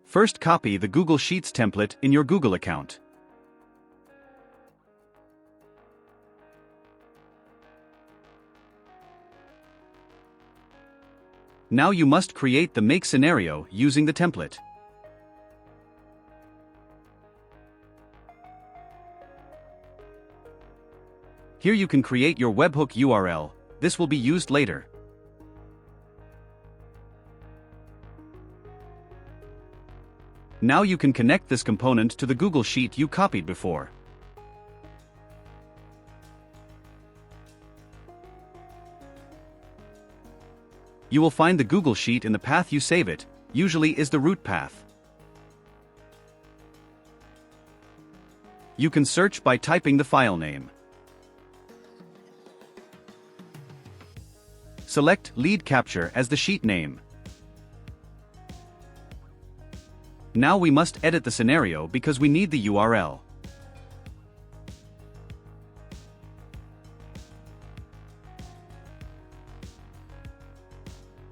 First, copy the Google Sheets template in your Google account. Now you must create the make scenario using the template. Here you can create your webhook URL. This will be used later. Now you can connect this component to the Google Sheet you copied before. You will find the Google Sheet in the path you save it, usually is the root path. You can search by typing the file name. Select Lead Capture as the sheet name. Now we must edit the scenario because we need the URL.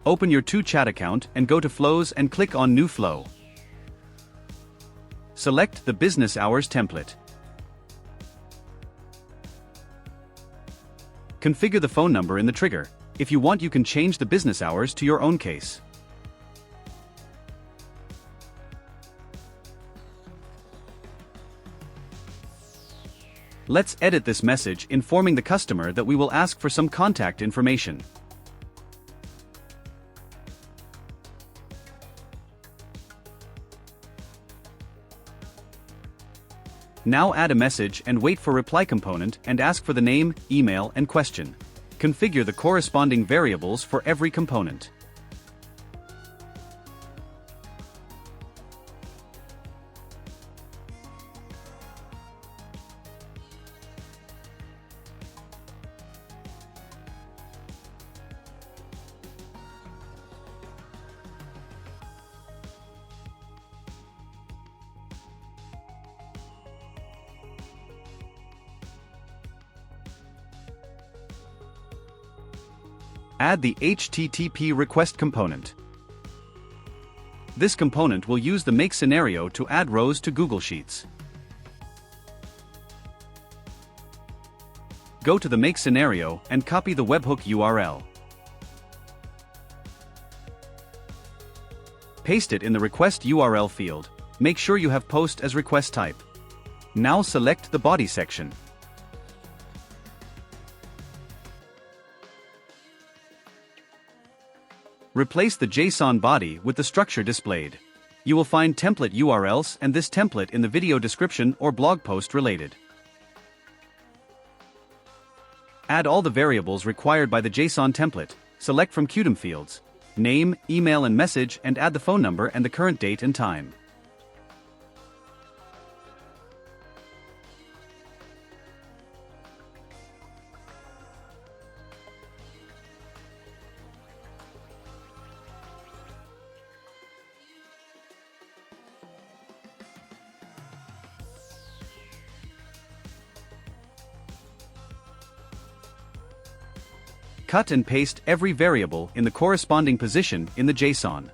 Open your chat account and go to Flows and click on New Flow. Select the Business Hours template. Configure the phone number in the trigger. If you want, you can change the business hours to your own case. Let's edit this message informing the customer that we will ask for some contact information. Now add a message and wait for reply component and ask for the name, email, and question. Configure the corresponding variables for every component. Add the HTTP request component. This component will use the make scenario to add rows to Google Sheets. Go to the make scenario and copy the webhook URL. Paste it in the request URL field. Make sure you have post as request type. Now select the body section. Replace the JSON body with the structure displayed. You will find template URLs and this template in the video description or blog post related. Add all the variables required by the JSON template. Select from QDOM fields, name, email, and message, and add the phone number and the current date and time. Cut and paste every variable in the corresponding position in the JSON.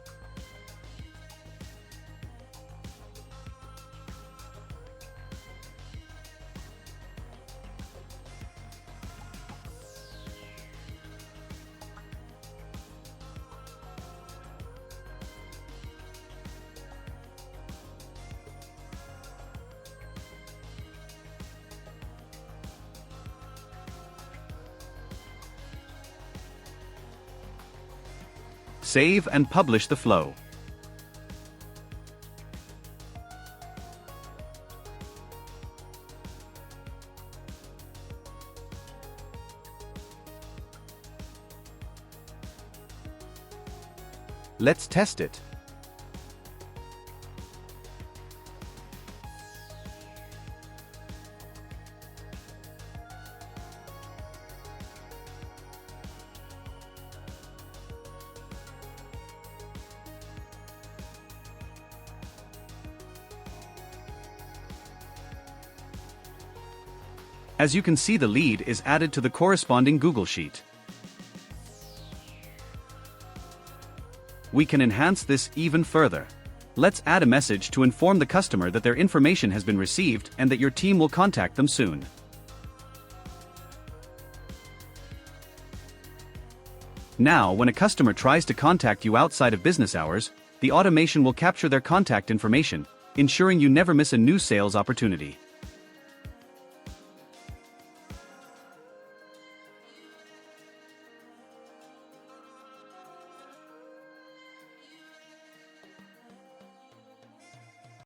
Save and publish the flow. Let's test it. As you can see, the lead is added to the corresponding Google Sheet. We can enhance this even further. Let's add a message to inform the customer that their information has been received and that your team will contact them soon. Now, when a customer tries to contact you outside of business hours, the automation will capture their contact information, ensuring you never miss a new sales opportunity.